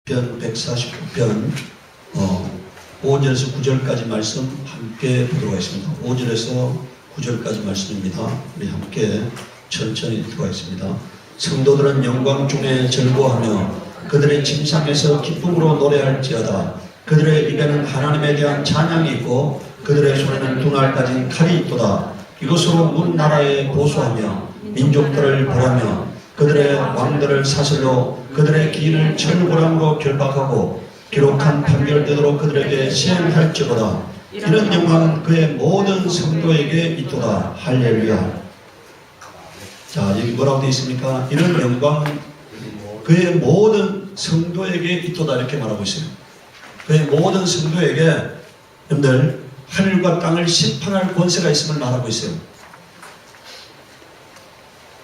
편 149편 5절에서 9절까지 말씀 함께 보도록 하겠습니다. 5절에서 9절까지 말씀입니다. 우리 함께 천천히 듣도록 하겠습니다. 성도들은 영광 중에 즐거워하며 그들의 침상에서 기쁨으로 노래할지어다. 그들의 입에는 하나님에 대한 찬양이 있고 그들의 손에는 두날 가진 칼이 있도다. 이것으로 문 나라에 보수하며 민족들을 벌하며 그들의 왕들을 사슬로 그들의 기인을 철고랑으로 결박하고 기록한 판결대로 그들에게 시행할지어다. 이런 영광은 그의 모든 성도에게 있도다. 할렐루야. 자, 여기 뭐라고 되어 있습니까? 이런 영광은 그의 모든 성도에게 있도다 이렇게 말하고 있어요. 그의 모든 성도에게 여러분들 하늘과 땅을 심판할 권세가 있음을 말하고 있어요.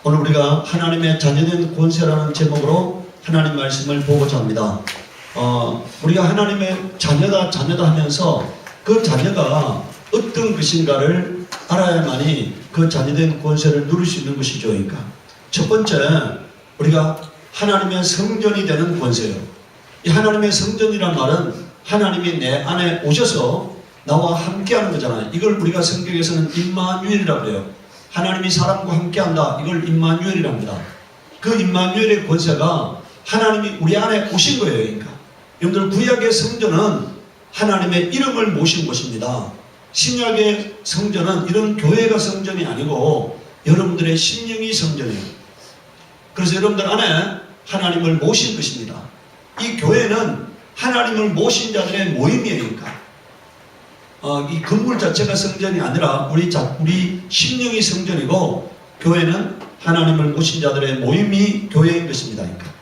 오늘 우리가 하나님의 자녀된 권세라는 제목으로 하나님 말씀을 보고자 합니다. 우리가 하나님의 자녀다 하면서 그 자녀가 어떤 것인가를 알아야만이 그 자녀된 권세를 누릴 수 있는 것이죠. 그러니까 첫 번째 우리가 하나님의 성전이 되는 권세예요. 이 하나님의 성전이란 말은 하나님이 내 안에 오셔서 나와 함께하는 거잖아요. 이걸 우리가 성경에서는 임마누엘이라고 해요. 하나님이 사람과 함께한다. 이걸 임마누엘이랍니다. 그 임마누엘의 권세가 하나님이 우리 안에 오신 거예요. 그러니까 여러분들 구약의 성전은 하나님의 이름을 모신 곳입니다. 신약의 성전은 이런 교회가 성전이 아니고 여러분들의 심령이 성전이에요. 그래서 여러분들 안에 하나님을 모신 것입니다. 이 교회는 하나님을 모신 자들의 모임이니까 이 건물 자체가 성전이 아니라 우리 심령이 성전이고 교회는 하나님을 모신 자들의 모임이 교회인 것입니다. 그러니까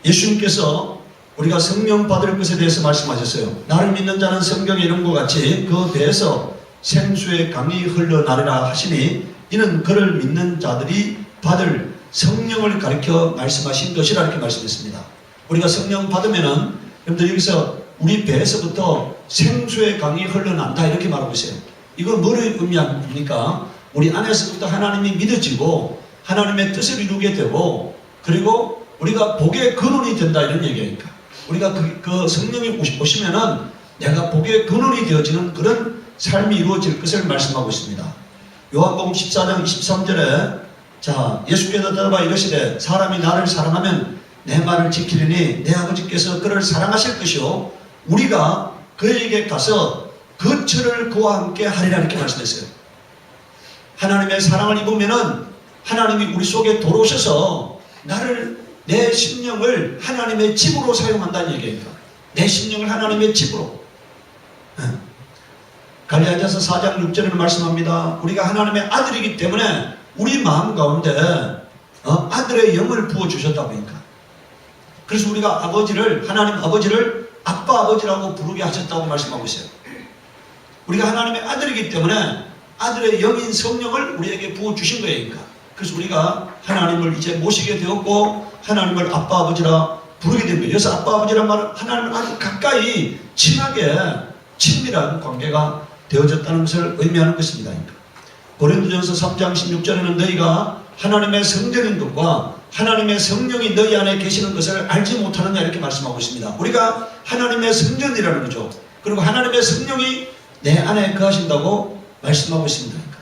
예수님께서 우리가 성령 받을 것에 대해서 말씀하셨어요. 나를 믿는 자는 성경에 이런 것 같이 그 배에서 생수의 강이 흘러나리라 하시니 이는 그를 믿는 자들이 받을 성령을 가리켜 말씀하신 것이라 이렇게 말씀했습니다. 우리가 성령 받으면은 여러분들 여기서 우리 배에서부터 생수의 강이 흘러난다 이렇게 말하고 있어요. 이건 뭐를 의미합니까? 우리 안에서부터 하나님이 믿어지고 하나님의 뜻을 이루게 되고 그리고 우리가 복의 근원이 된다 이런 얘기니까 우리가 그 성령이 오시면은 내가 복의 근원이 되어지는 그런 삶이 이루어질 것을 말씀하고 있습니다. 요한복음 14장 23절에 자 예수께서 대답하여 이르시되 사람이 나를 사랑하면 내 말을 지키리니 내 아버지께서 그를 사랑하실 것이요 우리가 그에게 가서 그 철을 그와 함께 하리라 이렇게 말씀했어요. 하나님의 사랑을 입으면은 하나님이 우리 속에 들어오셔서 내 심령을 하나님의 집으로 사용한다는 얘기입니다. 내 심령을 하나님의 집으로. 갈라디아서 4장 6절에는 말씀합니다. 우리가 하나님의 아들이기 때문에 우리 마음 가운데 아들의 영을 부어주셨다고 하니까. 그래서 우리가 하나님 아버지를 아빠 아버지라고 부르게 하셨다고 말씀하고 있어요. 우리가 하나님의 아들이기 때문에 아들의 영인 성령을 우리에게 부어주신 거예요. 그러니까. 그래서 우리가 하나님을 이제 모시게 되었고 하나님을 아빠 아버지라 부르게 된 거예요. 그래서 아빠 아버지란 말은 하나님을 아주 가까이 친하게 친밀한 관계가 되어졌다는 것을 의미하는 것입니다. 그러니까. 고린도전서 3장 16절에는 너희가 하나님의 성전인 것과 하나님의 성령이 너희 안에 계시는 것을 알지 못하느냐 이렇게 말씀하고 있습니다. 우리가 하나님의 성전이라는 거죠. 그리고 하나님의 성령이 내 안에 거하신다고 말씀하고 있습니다. 그러니까.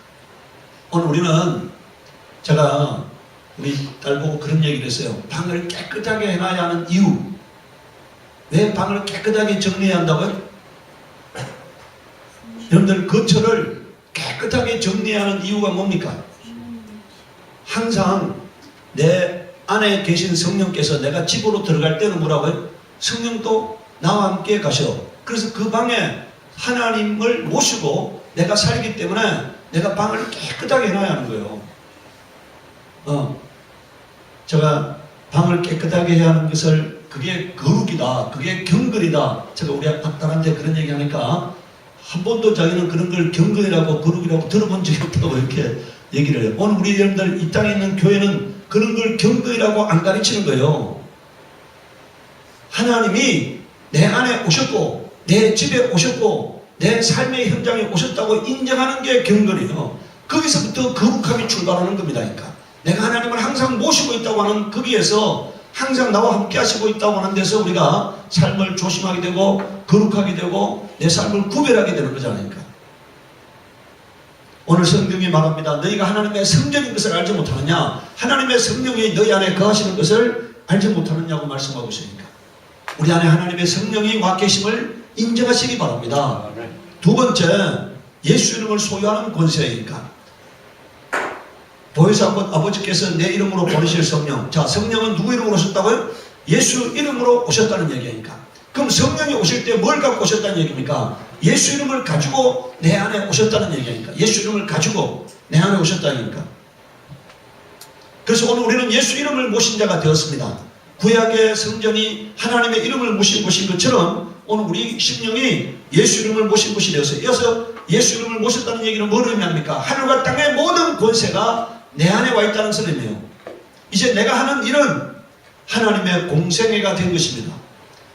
오늘 우리는 제가 우리 딸 보고 그런 얘기를 했어요. 방을 깨끗하게 해놔야 하는 이유. 왜 방을 깨끗하게 정리해야 한다고요? 여러분들 거처를 깨끗하게 정리해야 하는 이유가 뭡니까? 항상 내 안에 계신 성령께서 내가 집으로 들어갈 때는 뭐라고요? 성령도 나와 함께 가셔. 그래서 그 방에 하나님을 모시고 내가 살기 때문에 내가 방을 깨끗하게 해놔야 하는 거예요. 제가 방을 깨끗하게 해야 하는 것을 그게 거룩이다. 그게 경건이다. 제가 우리 딸한테 그런 얘기 하니까 한 번도 자기는 그런 걸 경건이라고 거룩이라고 들어본 적이 없다고 이렇게 얘기를 해요. 오늘 우리 여러분들 이 땅에 있는 교회는 그런 걸 경건이라고 안 가르치는 거예요. 하나님이 내 안에 오셨고 내 집에 오셨고 내 삶의 현장에 오셨다고 인정하는 게 경건이에요. 거기서부터 거룩함이 출발하는 겁니다. 그러니까 내가 하나님을 항상 모시고 있다고 하는 거기에서 항상 나와 함께 하시고 있다고 하는 데서 우리가 삶을 조심하게 되고 거룩하게 되고 내 삶을 구별하게 되는 거지 않습니까? 오늘 성경이 말합니다. 너희가 하나님의 성전인 것을 알지 못하느냐? 하나님의 성령이 너희 안에 거하시는 것을 알지 못하느냐고 말씀하고 있으니까 우리 안에 하나님의 성령이 와 계심을 인정하시기 바랍니다. 두 번째, 예수 이름을 소유하는 권세이니까 보혜사 아버지께서 내 이름으로 보내실 성령. 자, 성령은 누구 이름으로 오셨다고요? 예수 이름으로 오셨다는 얘기니까. 그럼 성령이 오실 때 뭘 갖고 오셨다는 얘기입니까? 예수 이름을 가지고 내 안에 오셨다는 얘기니까. 예수 이름을 가지고 내 안에 오셨다는 얘기니까. 그래서 오늘 우리는 예수 이름을 모신 자가 되었습니다. 구약의 성전이 하나님의 이름을 모신 것인 것처럼 오늘 우리 심령이 예수 이름을 모신 것이 되었어요. 이어서 예수 이름을 모셨다는 얘기는 뭘 의미합니까? 하늘과 땅의 모든 권세가 내 안에 와 있다는 소리네요. 이제 내가 하는 일은 하나님의 공생애가 된 것입니다.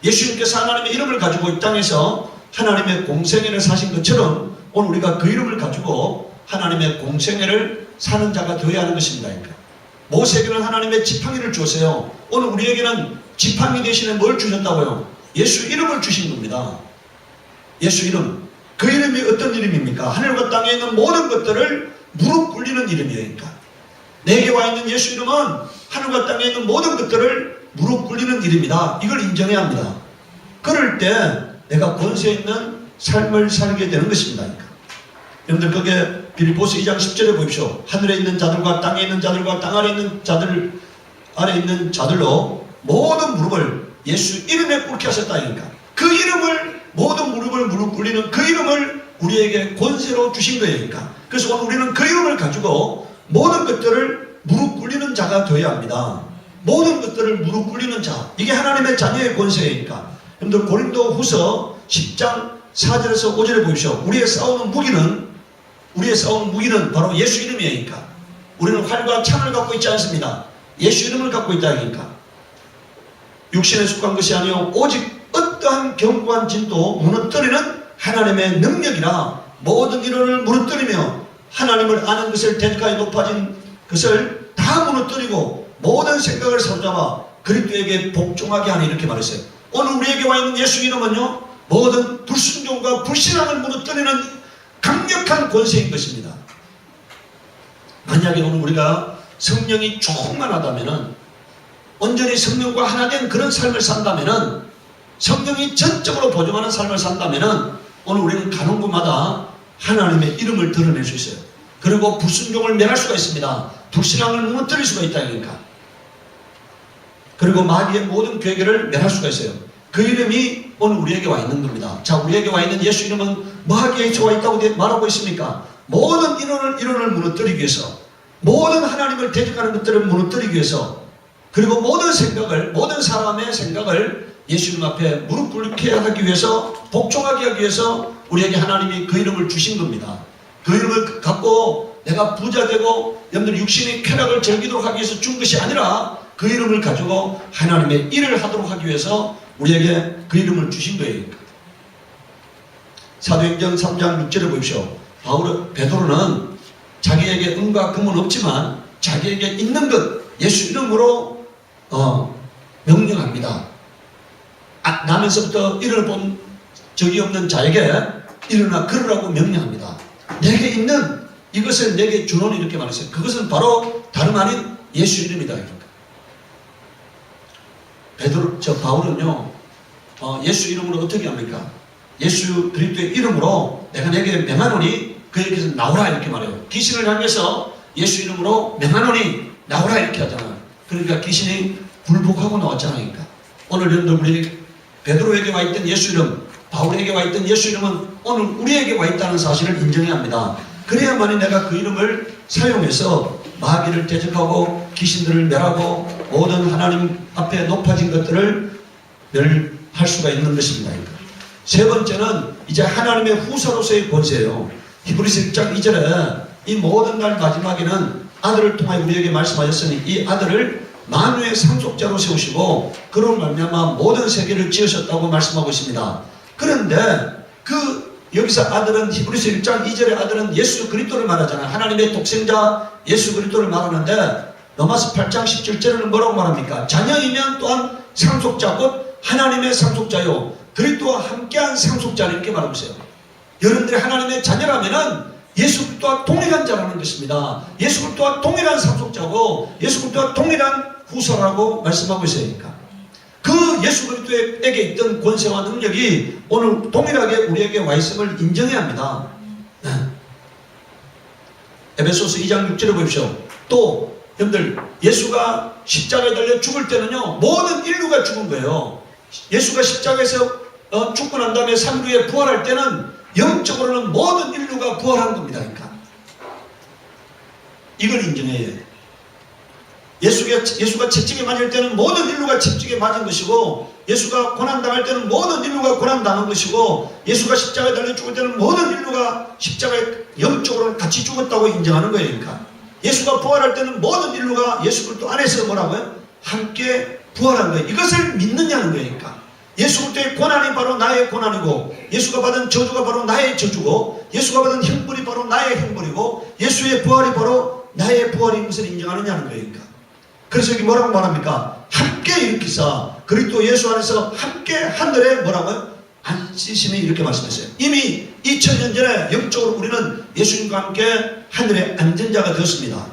예수님께서 하나님의 이름을 가지고 이 땅에서 하나님의 공생애를 사신 것처럼 오늘 우리가 그 이름을 가지고 하나님의 공생애를 사는 자가 되어야 하는 것입니다. 모세에게는 하나님의 지팡이를 주었어요. 오늘 우리에게는 지팡이 대신에 뭘 주셨다고요? 예수 이름을 주신 겁니다. 예수 이름. 그 이름이 어떤 이름입니까? 하늘과 땅에 있는 모든 것들을 무릎 꿇리는 이름이니까. 내게 와 있는 예수 이름은 하늘과 땅에 있는 모든 것들을 무릎 꿇리는 이름이다. 이걸 인정해야 합니다. 그럴 때 내가 권세 있는 삶을 살게 되는 것입니다. 여러분들 거기에 빌립보서 2장 10절에 보십시오. 하늘에 있는 자들과 땅에 있는 자들과 땅 아래 있는 자들 아래 있는 자들로 모든 무릎을 예수 이름에 꿇게 하셨다니까. 그 이름을 모든 무릎을 무릎 꿇리는 그 이름을 우리에게 권세로 주신 거니까. 그래서 오늘 우리는 그 이름을 가지고 모든 것들을 무릎 꿇리는 자가 되어야 합니다. 모든 것들을 무릎 꿇리는 자. 이게 하나님의 자녀의 권세이니까. 여러분들 고린도 후서 10장 4절에서 5절에 보십시오. 우리의 싸우는 무기는 바로 예수 이름이니까. 우리는 활과 창을 갖고 있지 않습니다. 예수 이름을 갖고 있다니까. 육신에 속한 것이 아니요 오직 어떠한 견고한 진도 무너뜨리는 하나님의 능력이라 모든 이론을 무너뜨리며 하나님을 아는 것을 대적하여 높아진 것을 다 무너뜨리고 모든 생각을 사로잡아 그리스도에게 복종하게 하니 이렇게 말했어요. 오늘 우리에게 와 있는 예수 이름은요 모든 불순종과 불신앙을 무너뜨리는 강력한 권세인 것입니다. 만약에 오늘 우리가 성령이 충만하다면은 온전히 성령과 하나 된 그런 삶을 산다면은 성령이 전적으로 보존하는 삶을 산다면은 오늘 우리는 가는 곳마다 하나님의 이름을 드러낼 수 있어요. 그리고 불순종을 멸할 수가 있습니다. 불신앙을 무너뜨릴 수가 있다니까. 그리고 마귀의 모든 괴계를 멸할 수가 있어요. 그 이름이 오늘 우리에게 와 있는 겁니다. 자, 우리에게 와 있는 예수 이름은 마귀에게 와 있다고 말하고 있습니까? 모든 이론을 무너뜨리기 위해서, 모든 하나님을 대적하는 것들을 무너뜨리기 위해서, 그리고 모든 사람의 생각을 예수 이름 앞에 무릎 꿇게 하기 위해서, 복종하게 하기 위해서 우리에게 하나님이 그 이름을 주신 겁니다. 그 이름을 갖고 내가 부자 되고 여러분들 육신의 쾌락을 즐기도록 하기 위해서 준 것이 아니라 그 이름을 가지고 하나님의 일을 하도록 하기 위해서 우리에게 그 이름을 주신 거예요. 사도행전 3장 6절에 보십시오. 베드로는 자기에게 은과 금은 없지만 자기에게 있는 것 예수 이름으로 명령합니다. 나면서부터 일을 본 적이 없는 자에게 일어나 걸으라고 명령합니다. 내게 있는 이것을 내게 주노니 이렇게 말했어요. 그것은 바로 다름 아닌 예수 이름이다. 바울은요, 예수 이름으로 어떻게 합니까? 예수 그리스도의 이름으로 내가 내게 명하노니 그에게서 나오라 이렇게 말해요. 귀신을 향해서 예수 이름으로 명하노니 나오라 이렇게 하잖아요. 그러니까 귀신이 굴복하고 나왔잖아요. 오늘 여러분들 우리 베드로에게 와 있던 예수 이름, 바울에게 와 있던 예수 이름은 오늘 우리에게 와 있다는 사실을 인정해야 합니다. 그래야만이 내가 그 이름을 사용해서 마귀를 대적하고 귀신들을 멸하고 모든 하나님 앞에 높아진 것들을 멸할 수가 있는 것입니다. 세 번째는 이제 하나님의 후사로서의 권세예요. 히브리서 1장 2절에 이 모든 날 마지막에는 아들을 통하여 우리에게 말씀하셨으니 이 아들을 만유의 상속자로 세우시고 그로 말미암아 모든 세계를 지으셨다고 말씀하고 있습니다. 그런데 여기서 아들은 히브리서 1장 2절의 아들은 예수 그리스도를 말하잖아요. 하나님의 독생자 예수 그리스도를 말하는데 로마서 8장 17절에는 뭐라고 말합니까? 자녀이면 또한 상속자 곧 하나님의 상속자요 그리스도와 함께한 상속자를 이렇게 말하고 있어요. 여러분들이 하나님의 자녀라면은 예수 그리스도와 동일한 자라는 것입니다. 예수 그리스도와 동일한 상속자고 예수 그리스도와 동일한 후손이라고 말씀하고 있으니까 그 예수 그리스도에게 있던 권세와 능력이 오늘 동일하게 우리에게 와 있음을 인정해야 합니다. 네. 에베소서 2장 6절에 보십시오. 또 여러분들 예수가 십자가에 달려 죽을 때는요 모든 인류가 죽은 거예요. 예수가 십자가에서 죽고 난 다음에 3일 후에 부활할 때는 영적으로는 모든 인류가 부활한 겁니다. 그러니까 이걸 인정해야 해요. 예수가 채찍에 맞을 때는 모든 인류가 채찍에 맞은 것이고 예수가 고난당할 때는 모든 인류가 고난당한 것이고 예수가 십자가에 달려 죽을 때는 모든 인류가 십자가에 영적으로 같이 죽었다고 인정하는 거예요. 그러니까 예수가 부활할 때는 모든 인류가 예수 그리스도 안에서 뭐라고요? 함께 부활한 거예요. 이것을 믿느냐는 거예요. 그러니까 예수 그리스도의 고난이 바로 나의 고난이고 예수가 받은 저주가 바로 나의 저주고 예수가 받은 형벌이 바로 나의 형벌이고 예수의 부활이 바로 나의 부활인 것을 인정하느냐는 거예요. 그러니까 그래서 여기 뭐라고 말합니까? 함께 일으키사 그리스도 예수 안에서 함께 하늘에 뭐라고요? 앉으시니 이렇게 말씀했어요. 이미 2000년 전에 영적으로 우리는 예수님과 함께 하늘에 앉은 자가 되었습니다.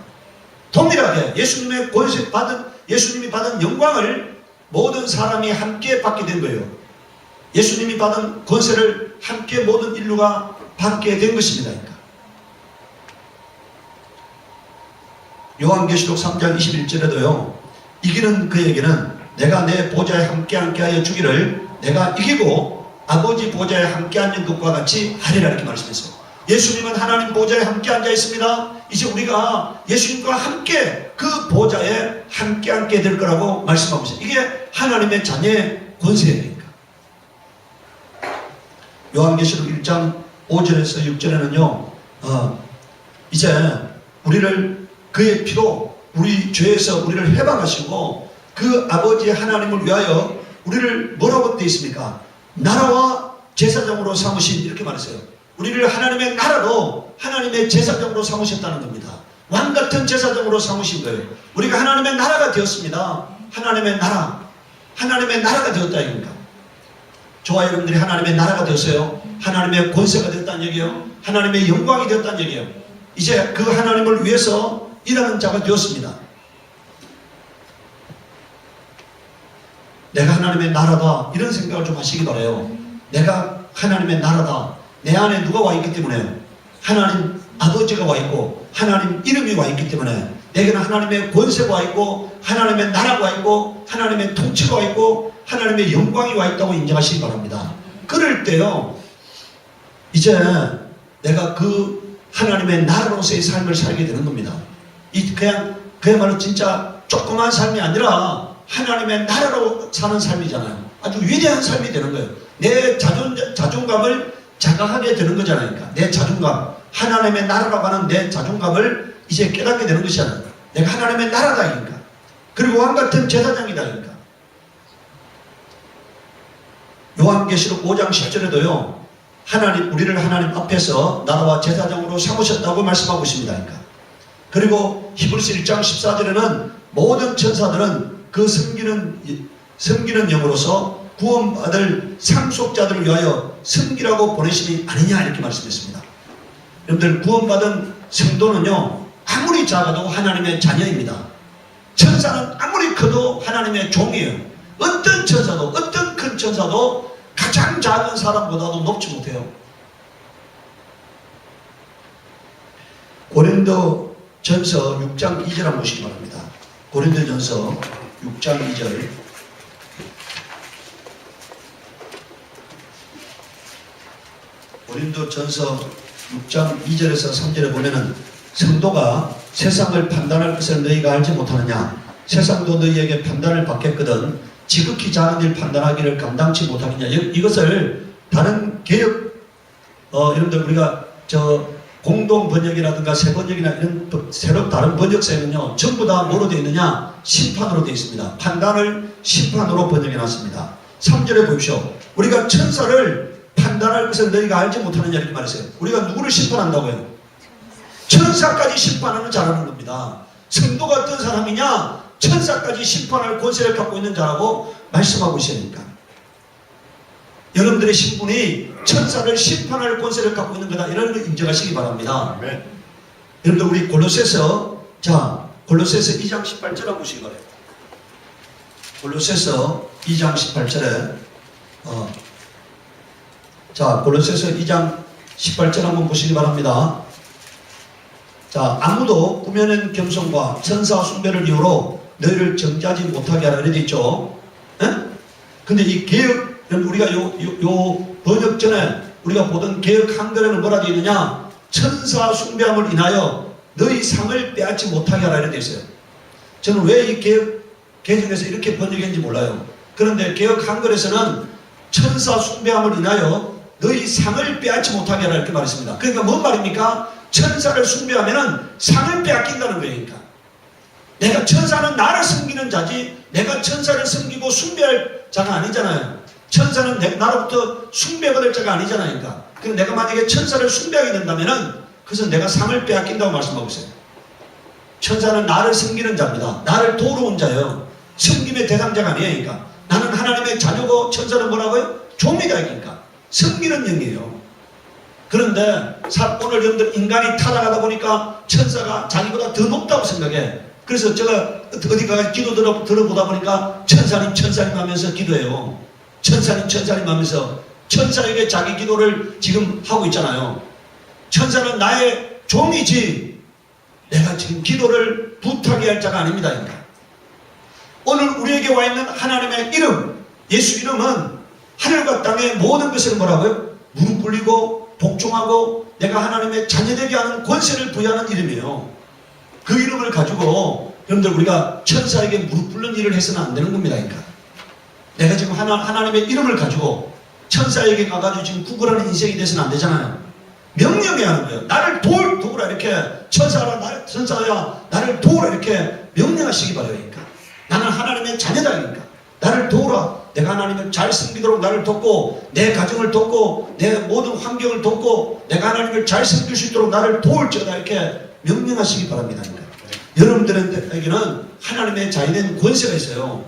동일하게 예수님의 권세 받은 예수님이 받은 영광을 모든 사람이 함께 받게 된 거예요. 예수님이 받은 권세를 함께 모든 인류가 받게 된 것입니다. 그러니까. 요한계시록 3장 21절에도요. 이기는 그에게는 내가 내 보좌에 함께하여 주기를 내가 이기고 아버지 보좌에 함께 앉은 것과 같이 하리라 이렇게 말씀했어요. 예수님은 하나님 보좌에 함께 앉아 있습니다. 이제 우리가 예수님과 함께 그 보좌에 함께 앉게 될 거라고 말씀하고 있어요. 이게 하나님의 자녀의 권세입니다. 요한계시록 1장 5절에서 6절에는요. 이제 우리를 그의 피로 우리 죄에서 우리를 해방하시고 그 아버지 하나님을 위하여 우리를 뭐라고 되어 있습니까? 나라와 제사장으로 삼으신 이렇게 말했어요. 우리를 하나님의 나라로 하나님의 제사장으로 삼으셨다는 겁니다. 왕같은 제사장으로 삼으신 거예요. 우리가 하나님의 나라가 되었습니다. 하나님의 나라가 되었다 이겁니다. 저와 여러분들이 하나님의 나라가 되었어요. 하나님의 권세가 되었다는 얘기예요. 하나님의 영광이 되었다는 얘기예요. 이제 그 하나님을 위해서 일하는 자가 되었습니다. 내가 하나님의 나라다 이런 생각을 좀 하시기 바라요. 내가 하나님의 나라다. 내 안에 누가 와 있기 때문에 하나님 아버지가 와 있고 하나님 이름이 와 있기 때문에 내게는 하나님의 권세가 와 있고 하나님의 나라가 와 있고 하나님의 통치가 와 있고 하나님의 영광이 와 있다고 인정하시기 바랍니다. 그럴 때요 이제 내가 그 하나님의 나라로서의 삶을 살게 되는 겁니다. 그야말로 진짜 조그만 삶이 아니라 하나님의 나라로 사는 삶이잖아요. 아주 위대한 삶이 되는 거예요. 내 자존감을 자각하게 되는 거잖아요. 그러니까 내 자존감, 하나님의 나라라고 하는 내 자존감을 이제 깨닫게 되는 것이잖아요. 내가 하나님의 나라다 그러니까. 그리고 왕같은 제사장이다 그러니까. 요한계시록 5장 10절에도요. 우리를 하나님 앞에서 나라와 제사장으로 삼으셨다고 말씀하고 있습니다. 그러니까. 그리고 히브리서 1장 14절에는 모든 천사들은 그 섬기는 영으로서 구원받을 상속자들을 위하여 섬기라고 보내심이 아니냐 이렇게 말씀했습니다. 여러분들 구원받은 성도는요 아무리 작아도 하나님의 자녀입니다. 천사는 아무리 커도 하나님의 종이에요. 어떤 천사도 어떤 큰 천사도 가장 작은 사람보다도 높지 못해요. 고린도전서 6장 2절 한번 보시기 바랍니다. 고린도전서 6장 2절. 고린도전서 6장 2절에서 3절에 보면은 성도가 세상을 판단할 것을 너희가 알지 못하느냐? 세상도 너희에게 판단을 받겠거든 지극히 작은 일 판단하기를 감당치 못하겠냐? 이것을 다른 개혁 여러분들 우리가 공동 번역이라든가 새 번역이나 이런 새로 다른 번역서에는요 전부 다 뭐로 되어 있느냐? 심판으로 되어 있습니다. 판단을 심판으로 번역해 놨습니다. 3절에 보십시오. 우리가 천사를 판단할 것을 너희가 알지 못하느냐 이렇게 말했어요. 우리가 누구를 심판한다고요? 천사까지 심판하는 자라는 겁니다. 성도가 어떤 사람이냐? 천사까지 심판할 권세를 갖고 있는 자라고 말씀하고 있으니까. 여러분들의 신분이 천사를 심판할 권세를 갖고 있는 거다. 이런 걸 인정하시기 바랍니다. 아멘. 여러분들 우리 골로새서 2장 18절 한번 보시기 바랍니다. 골로새서 2장 18절에 골로새서 2장 18절 한번 보시기 바랍니다. 자, 아무도 꾸며낸 겸손과 천사 숭배를 이유로 너희를 정죄하지 못하게 하라 이렇게 있죠. 근데 이 개혁, 우리가 요 번역전에 우리가 보던 개혁 한글에는 뭐라 되어 있느냐? 천사 숭배함을 인하여 너희 상을 빼앗지 못하게 하라 이렇게 있어요. 저는 왜 이 개혁에서 이렇게 번역했는지 몰라요. 그런데 개혁 한글에서는 천사 숭배함을 인하여 너희 상을 빼앗지 못하게 하라 이렇게 말했습니다. 그러니까 뭔 말입니까? 천사를 숭배하면은 상을 빼앗긴다는 거예요. 그러니까 내가 천사는 나를 섬기는 자지 내가 천사를 섬기고 숭배할 자가 아니잖아요. 천사는 나로부터 숭배받을 자가 아니잖아요. 그러니까 그럼 내가 만약에 천사를 숭배하게 된다면은 그래서 내가 상을 빼앗긴다고 말씀하고 있어요. 천사는 나를 섬기는 자입니다. 나를 도우러 온 자예요. 섬김의 대상자가 아니에요. 그러니까 나는 하나님의 자녀고 천사는 뭐라고요? 종이다. 그러니까 섬기는 영이에요. 그런데 오늘 여러분들 인간이 타락하다 보니까 천사가 자기보다 더 높다고 생각해. 그래서 제가 어디 가서 기도 들어보다 보니까 천사님 하면서 기도해요. 천사님 하면서 천사에게 자기 기도를 지금 하고 있잖아요. 천사는 나의 종이지 내가 지금 기도를 부탁해야 할 자가 아닙니다. 그러니까. 오늘 우리에게 와 있는 하나님의 이름, 예수 이름은 하늘과 땅의 모든 것을 뭐라고요? 무릎 꿇리고 복종하고 내가 하나님의 자녀되게 하는 권세를 부여하는 이름이에요. 그 이름을 가지고 여러분들 우리가 천사에게 무릎 꿇는 일을 해서는 안 되는 겁니다. 그러니까 내가 지금 하나님의 이름을 가지고 천사에게 가가지고 지금 구걸하는 인생이 돼서는 안 되잖아요. 명령해야 하는 거예요. 나를 도우라 이렇게 천사야 나를 도우라 이렇게 명령하시기 바라요. 그러니까 나는 하나님의 자녀다. 그러니까 나를 도우라. 내가 하나님을 잘 섬기도록 나를 돕고 내 가정을 돕고 내 모든 환경을 돕고 내가 하나님을 잘 섬길 수 있도록 나를 도울지어다 이렇게 명령하시기 바랍니다. 그러니까 여러분들에게는 하나님의 자유된 권세가 있어요.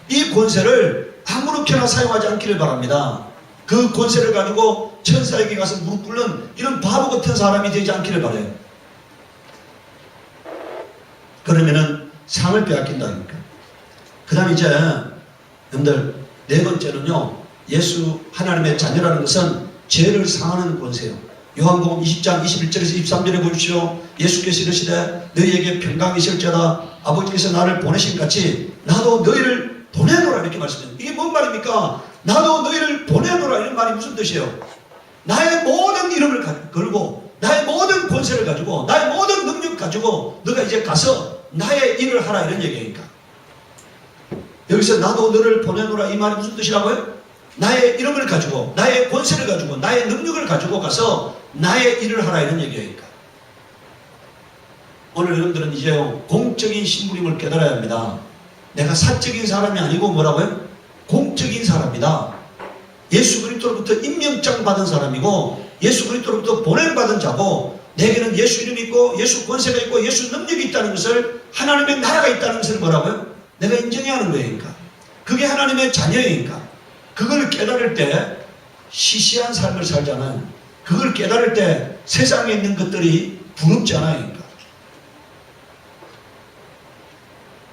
이 권세를 아무렇게나 사용하지 않기를 바랍니다. 그 권세를 가지고 천사에게 가서 무릎 꿇는 이런 바보 같은 사람이 되지 않기를 바라요. 그러면은 상을 빼앗긴다니까. 그 다음에 이제 여러분들 네 번째는요, 예수 하나님의 자녀라는 것은 죄를 사하는 권세예요. 요한복음 20장 21절에서 23절에 보십시오. 예수께서 이르시되 너희에게 평강이 있을지어다 아버지께서 나를 보내신 같이 나도 너희를 보내노라 이렇게 말씀해요. 이게 뭔 말입니까? 나도 너희를 보내노라 이런 말이 무슨 뜻이에요? 나의 모든 이름을 걸고 나의 모든 권세를 가지고 나의 모든 능력 가지고 너가 이제 가서 나의 일을 하라 이런 얘기니까. 여기서 나도 너를 보내노라 이 말이 무슨 뜻이라고요? 나의 이름을 가지고 나의 권세를 가지고 나의 능력을 가지고 가서 나의 일을 하라 이런 얘기니까. 오늘 여러분들은 이제 공적인 신분임을 깨달아야 합니다. 내가 사적인 사람이 아니고 뭐라고요? 공적인 사람이다. 예수 그리스도로부터 임명장 받은 사람이고 예수 그리스도로부터 보냄받은 자고 내게는 예수 이름이 있고 예수 권세가 있고 예수 능력이 있다는 것을 하나님의 나라가 있다는 것을 뭐라고요? 내가 인정해야 하는 거예요. 그러니까. 그게 하나님의 자녀이니까. 그걸 깨달을 때 시시한 삶을 살잖아요. 그걸 깨달을 때 세상에 있는 것들이 부럽지 않아요. 그러니까.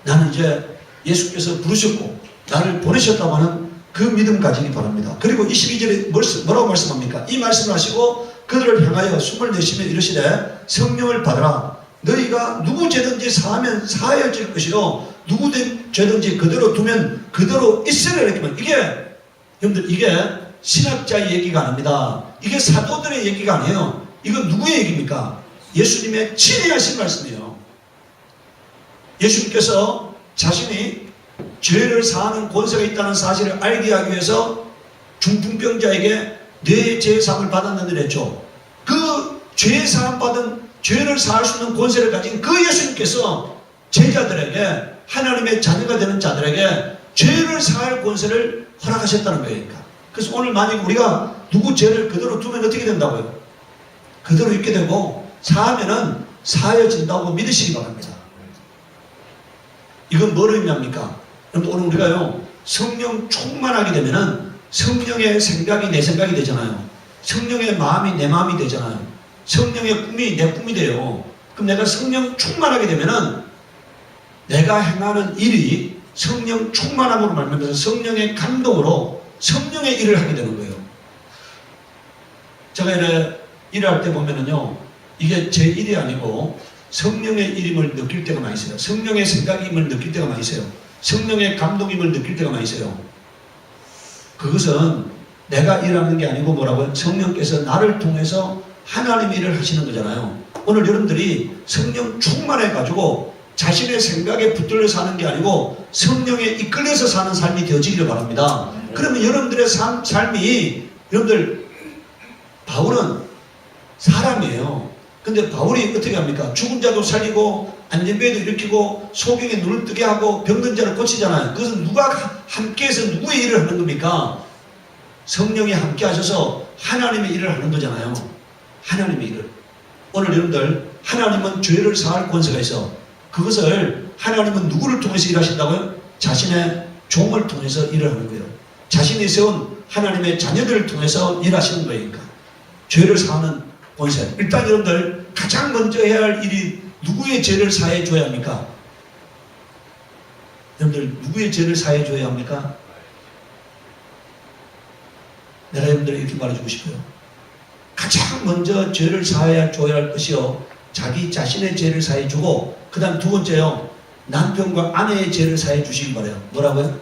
나는 이제 예수께서 부르셨고 나를 보내셨다고 하는 그 믿음 가지기 바랍니다. 그리고 22절에 뭐라고 말씀합니까? 이 말씀을 하시고 그들을 향하여 숨을 내쉬며 이르시되 성령을 받으라. 너희가 누구 죄든지 사하면 사하여질 것이요 누구 죄든지 그대로 두면 그대로 있으라 이렇게 말. 이게 여러분들 이게 신학자의 얘기가 아닙니다. 이게 사도들의 얘기가 아니에요. 이건 누구의 얘기입니까? 예수님의 친히 하신 말씀이에요. 예수님께서 자신이 죄를 사하는 권세가 있다는 사실을 알게 하기 위해서 중풍병자에게 뇌 제사함을 받았는데 그랬죠. 그 죄 사함 받은 죄를 사할 수 있는 권세를 가진 그 예수님께서 제자들에게 하나님의 자녀가 되는 자들에게 죄를 사할 권세를 허락하셨다는 거예요. 그래서 오늘 만약 우리가 누구 죄를 그대로 두면 어떻게 된다고요? 그대로 있게 되고 사하면은 사해진다고 믿으시기 바랍니다. 이건 뭘 의미합니까? 여러분 오늘 우리가요 성령 충만하게 되면은 성령의 생각이 내 생각이 되잖아요. 성령의 마음이 내 마음이 되잖아요. 성령의 꿈이 내 꿈이 돼요. 그럼 내가 성령 충만하게 되면은 내가 행하는 일이 성령 충만함으로 말미암아서 성령의 감동으로 성령의 일을 하게 되는 거예요. 제가 일을 할 때 보면은요 이게 제 일이 아니고 성령의 일임을 느낄 때가 많이 있어요. 성령의 생각임을 느낄 때가 많이 있어요. 성령의 감동임을 느낄 때가 많이 있어요. 그것은 내가 일하는 게 아니고 뭐라고요? 성령께서 나를 통해서 하나님 일을 하시는 거잖아요. 오늘 여러분들이 성령 충만해가지고 자신의 생각에 붙들려 사는 게 아니고 성령에 이끌려서 사는 삶이 되어지기를 바랍니다. 그러면 여러분들의 삶이 여러분들 바울은 사람이에요. 근데 바울이 어떻게 합니까? 죽은 자도 살리고 안전벨도 일으키고 소경의 눈을 뜨게 하고 병든 자를 고치잖아요. 그것은 누가 함께해서 누구의 일을 하는 겁니까? 성령이 함께 하셔서 하나님의 일을 하는 거잖아요. 하나님의 일을. 오늘 여러분들 하나님은 죄를 사할 권세가 있어. 그것을 하나님은 누구를 통해서 일하신다고요? 자신의 종을 통해서 일을 하는 거예요. 자신이 세운 하나님의 자녀들을 통해서 일하시는 거예요. 그러니까. 죄를 사하는 권세. 일단 여러분들 가장 먼저 해야 할 일이 누구의 죄를 사해 줘야 합니까? 여러분들 누구의 죄를 사해 줘야 합니까? 내가 여러분들에게 이렇게 말해주고 싶어요. 가장 먼저 죄를 사해 줘야 할 것이요 자기 자신의 죄를 사해 주고 그 다음 두 번째요 남편과 아내의 죄를 사해 주시기 바라요. 뭐라고요?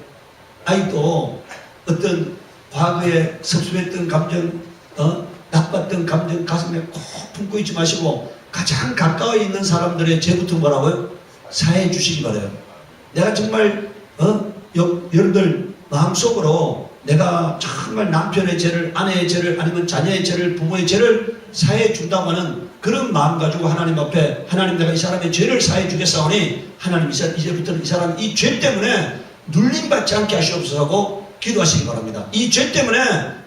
아이도 어떤 과거에 섭섭했던 감정 나빴던 감정 가슴에 꼭 품고 있지 마시고 가장 가까이 있는 사람들의 죄부터 뭐라고요? 사해 주시기 바라요. 내가 정말 여러분들 마음속으로 내가 정말 남편의 죄를 아내의 죄를 아니면 자녀의 죄를 부모의 죄를 사해 준다고 하는 그런 마음 가지고 하나님 앞에 하나님 내가 이 사람의 죄를 사해 주겠사오니 하나님 이제부터는 이 사람 이 죄 때문에 눌림받지 않게 하시옵소서 하고 기도하시기 바랍니다. 이 죄 때문에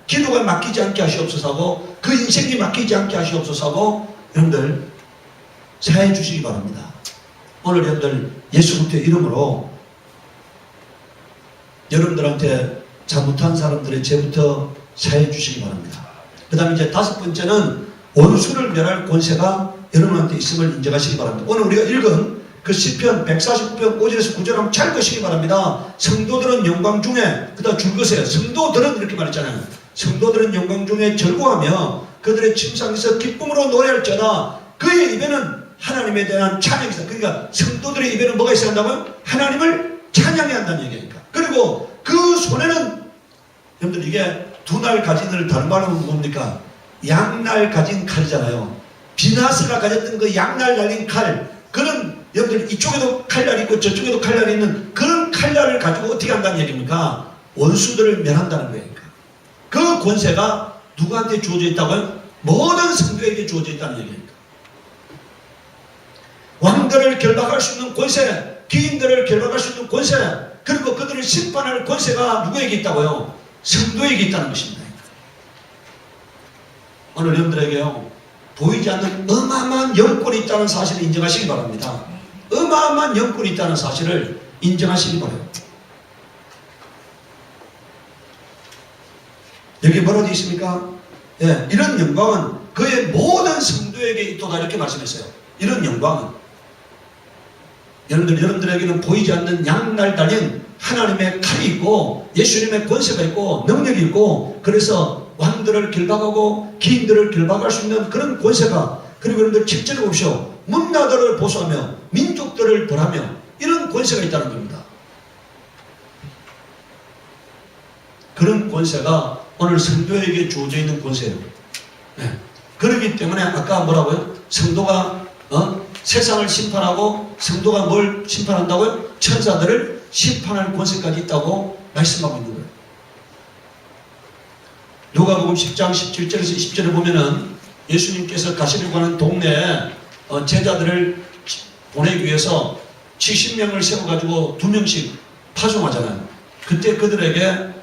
기도가 막히지 않게 하시옵소서 하고 그 인생이 막히지 않게 하시옵소서 하고 여러분들 사해 주시기 바랍니다. 오늘 여러분들 예수 그리스도의 이름으로 여러분들한테 잘못한 사람들의 죄부터 사해 주시기 바랍니다. 그 다음에 이제 다섯 번째는 원수를 멸할 권세가 여러분한테 있음을 인정하시기 바랍니다. 오늘 우리가 읽은 그 시편 149편 5절에서 9절 한번 잘 보시기 바랍니다. 성도들은 영광 중에 그 다음 줄 것이에요. 성도들은 이렇게 말했잖아요. 성도들은 영광 중에 절구하며 그들의 침상에서 기쁨으로 노래할지어다. 그의 입에는 하나님에 대한 찬양이 있어요. 그러니까 성도들의 입에는 뭐가 있어야 한다고요? 하나님을 찬양해야 한다는 얘기니까. 그리고 그 손에는 여러분들 이게 두 날 가진 을 다른 말로 뭡니까? 양날 가진 칼이잖아요. 비나스가 가졌던 그 양날 달린 칼, 그런 여러분들 이쪽에도 칼날이 있고 저쪽에도 칼날이 있는 그런 칼날을 가지고 어떻게 한다는 얘기입니까? 원수들을 멸한다는 거예요. 그 권세가 누구한테 주어져 있다고요? 모든 성도에게 주어져 있다는 얘기입니다. 왕들을 결박할 수 있는 권세, 기인들을 결박할 수 있는 권세, 그리고 그들을 심판할 권세가 누구에게 있다고요? 성도에게 있다는 것입니다. 오늘 여러분들에게요 보이지 않는 어마어마한 영권이 있다는 사실을 인정하시기 바랍니다. 어마어마한 영권이 있다는 사실을 인정하시기 바랍니다. 여기 뭐라고 되어 있습니까? 예, 이런 영광은 그의 모든 성도에게 있도다 이렇게 말씀했어요. 이런 영광은 여러분들에게는 보이지 않는 양날 달린 하나님의 칼이 있고 예수님의 권세가 있고 능력이 있고 그래서 왕들을 결박하고 기인들을 결박할 수 있는 그런 권세가 그리고 여러분들 7절에 보십시오. 문나들을 보수하며 민족들을 벌하며 이런 권세가 있다는 겁니다. 그런 권세가 오늘 성도에게 주어져 있는 권세예요. 네. 그렇기 때문에 아까 뭐라고요? 성도가 세상을 심판하고 성도가 뭘 심판한다고요? 천사들을 심판할 권세까지 있다고 말씀하고 있는 거예요. 누가복음 10장 17절에서 20절에 보면은 예수님께서 가시려고 하는 동네에 제자들을 보내기 위해서 70명을 세워가지고 2명씩 파송하잖아요. 그때 그들에게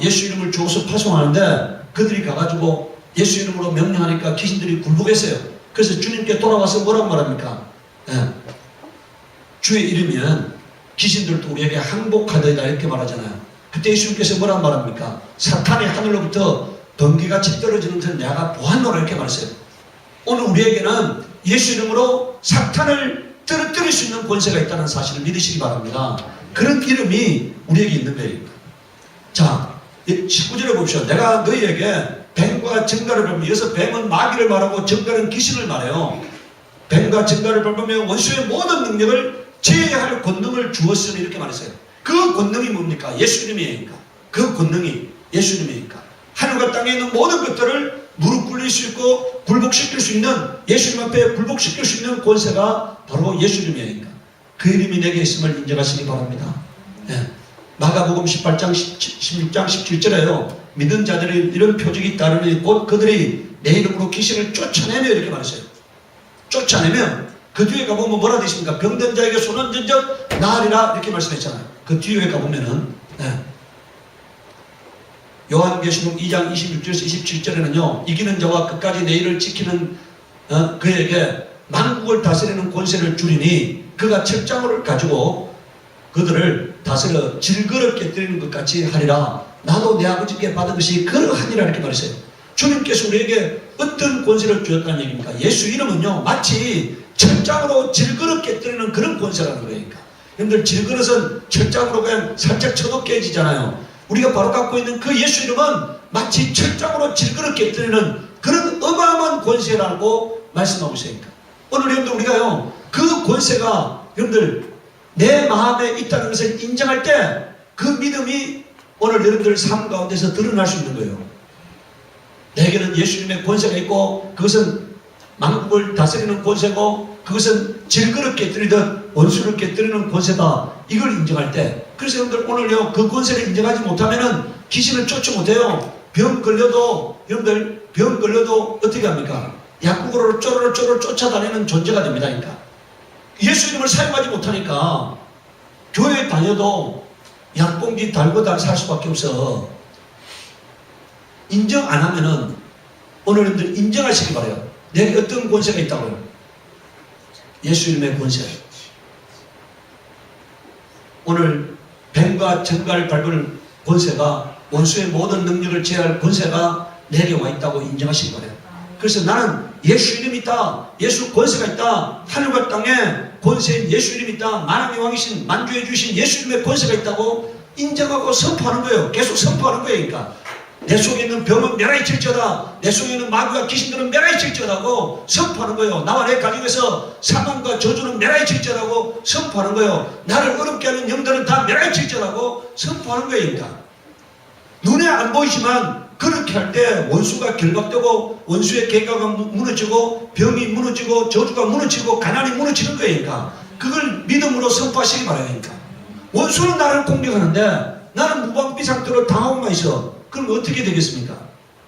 예수 이름을 주어서 파송하는데 그들이 가가지고 예수 이름으로 명령하니까 귀신들이 굴복했어요. 그래서 주님께 돌아와서 뭐라고 말합니까? 예. 주의 이름이면 귀신들도 우리에게 항복하더이다 이렇게 말하잖아요. 그때 예수님께서 뭐란 말합니까? 사탄이 하늘로부터 번개같이 떨어지는 듯 내가 보았노라 이렇게 말했어요. 오늘 우리에게는 예수 이름으로 사탄을 떨어뜨릴 수 있는 권세가 있다는 사실을 믿으시기 바랍니다. 그런 이름이 우리에게 있는 거예요. 자, 19절에 봅시다. 내가 너희에게 뱀과 증가를 밟으며, 여기서 뱀은 마귀를 말하고 증가는 귀신을 말해요. 뱀과 증가를 밟으며 원수의 모든 능력을 제어할 권능을 주었으니 이렇게 말했어요. 그 권능이 뭡니까? 예수 이름이니까. 그 권능이 예수 이름이니까. 하늘과 땅에 있는 모든 것들을 무릎 꿇릴 수 있고 굴복시킬 수 있는, 예수 이름 앞에 굴복시킬 수 있는 권세가 바로 예수 이름이니까. 그 이름이 내게 있음을 인정하시기 바랍니다. 네. 마가복음 18장 16장 17절에요. 믿은 자들이 이런 표적이 따르니 곧 그들이 내 이름으로 귀신을 쫓아내며 이렇게 말했어요. 쫓아내면 그 뒤에 가보면 뭐라 되어 있습니까? 병든 자에게 손 얹은 적 나으리라 이렇게 말씀했잖아요. 그 뒤에 가보면은 네. 요한계시록 2장 26절에서 27절에는요. 이기는 자와 끝까지 내 일을 지키는 그에게 만국을 다스리는 권세를 주리니 그가 철장을 가지고 그들을 다스려 질그릇 깨뜨리는 것 같이 하리라. 나도 내 아버지께 받은 것이 그러하니라 이렇게 말했어요. 주님께서 우리에게 어떤 권세를 주었다는 얘기입니까? 예수 이름은요 마치 철장으로 질그릇 깨뜨리는 그런 권세라는 거니까. 여러분들 질그릇은 철장으로 그냥 살짝 쳐도 깨지잖아요. 우리가 바로 갖고 있는 그 예수 이름은 마치 철장으로 질그릇 깨뜨리는 그런 어마어마한 권세라고 말씀하고 있으니까. 오늘 여러분들 우리가요 그 권세가 여러분들 내 마음에 있다는 것을 인정할 때 그 믿음이 오늘 여러분들 삶 가운데서 드러날 수 있는 거예요. 내게는 예수님의 권세가 있고 그것은 만국을 다스리는 권세고 그것은 질그릇 깨뜨리듯 원수를 깨뜨리는 권세다. 이걸 인정할 때, 그래서 여러분들 오늘요 그 권세를 인정하지 못하면은 귀신을 쫓지 못해요. 병 걸려도 여러분들 병 걸려도 어떻게 합니까? 약국으로 쪼르르 쫓아다니는 존재가 됩니다. 그러니까 예수 이름을 사용하지 못하니까 교회에 다녀도 약봉지 달고 살 수밖에 없어. 인정 안 하면은 오늘 여러분들 인정하시기 바라요. 내게 어떤 권세가 있다고요? 예수 이름의 권세. 오늘 뱀과 전갈을 밟을 권세가, 원수의 모든 능력을 제어할 권세가 내게 와 있다고 인정하시기 바라요. 그래서 나는 예수 이름이 있다. 예수 권세가 있다. 하늘과 땅에 권세인 예수 이름이 있다. 만왕의 왕이신 만주해 주신 예수 이름의 권세가 있다고 인정하고 선포하는 거예요. 계속 선포하는 거예요. 그러니까 내 속에 있는 병은 멸하이 칠지어다. 내 속에 있는 마귀와 귀신들은 멸하이 칠지어다고 선포하는 거예요. 나와 내 가정에서 사망과 저주는 멸하이 칠지어다고 선포하는 거예요. 나를 어렵게 하는 영들은 다 멸하이 칠지어다고 선포하는 거예요. 그러니까 눈에 안 보이지만 그렇게 할 때 원수가 결박되고 원수의 계가가 무너지고 병이 무너지고 저주가 무너지고 가난이 무너지는 거예요. 그러니까 그걸 믿음으로 선포하시기 바라요. 그러니까 원수는 나를 공격하는데 나는 무방비 상태로 당하고만 있어. 그럼 어떻게 되겠습니까?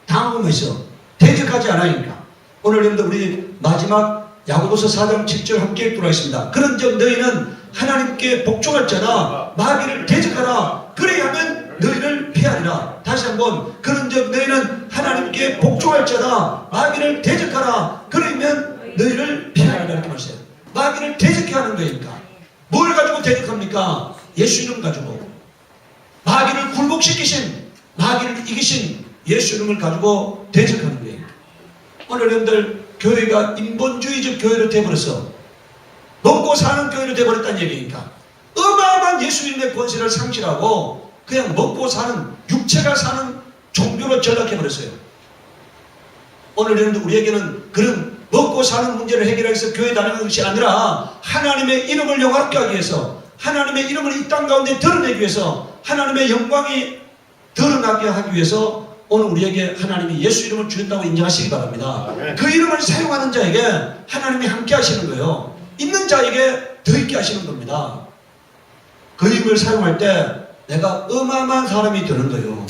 당하고만 있어. 대적하지 않으니까. 오늘 여러분들 우리 마지막 야고보서 4장 7절 함께 읽도록 하겠습니다. 그런즉 너희는 하나님께 복종할자라 마귀를 대적하라. 그래야만 너희를 피하리라. 다시 한번, 그런즉 너희는 하나님께 복종할자라 마귀를 대적하라. 그러면 너희를 피하리라 이렇게 말했어요. 마귀를 대적해 하는 거니까. 뭘 가지고 대적합니까? 예수 이름 가지고. 마귀를 굴복시키신, 마귀를 이기신 예수 이름을 가지고 대적하는 거예요. 오늘 여러분들 교회가 인본주의적 교회로 되어버렸어. 먹고 사는 교회로 되어버렸다는 얘기니까. 어마어마한 예수 이름의 권세를 상실하고 그냥 먹고 사는, 육체가 사는 종교로 전락해버렸어요. 오늘 여러분들 우리에게는 그런 먹고 사는 문제를 해결하기 위해서 교회에 다니는 것이 아니라 하나님의 이름을 영화롭게 하기 위해서, 하나님의 이름을 이 땅 가운데 드러내기 위해서, 하나님의 영광이 드러나게 하기 위해서 오늘 우리에게 하나님이 예수 이름을 주셨다고 인정하시기 바랍니다. 그 이름을 사용하는 자에게 하나님이 함께 하시는 거예요. 있는 자에게 더 있게 하시는 겁니다. 그 이름을 사용할 때 내가 어마어마한 사람이 되는 거예요.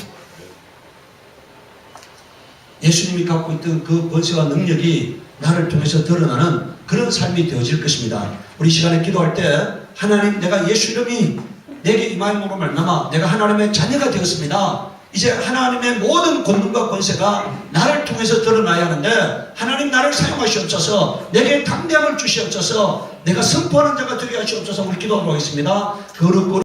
예수님이 갖고 있던 그 권세와 능력이 나를 통해서 드러나는 그런 삶이 되어질 것입니다. 우리 시간에 기도할 때 하나님, 내가 예수 이름이 내게 임하임으로 말미암아 내가 하나님의 자녀가 되었습니다. 이제 하나님의 모든 권능과 권세가 나를 통해서 드러나야 하는데 하나님 나를 사용하시옵소서, 내게 담대함을 주시옵소서, 내가 선포하는 자가 되게 하시옵소서. 우리 기도하도록 하겠습니다. 거룩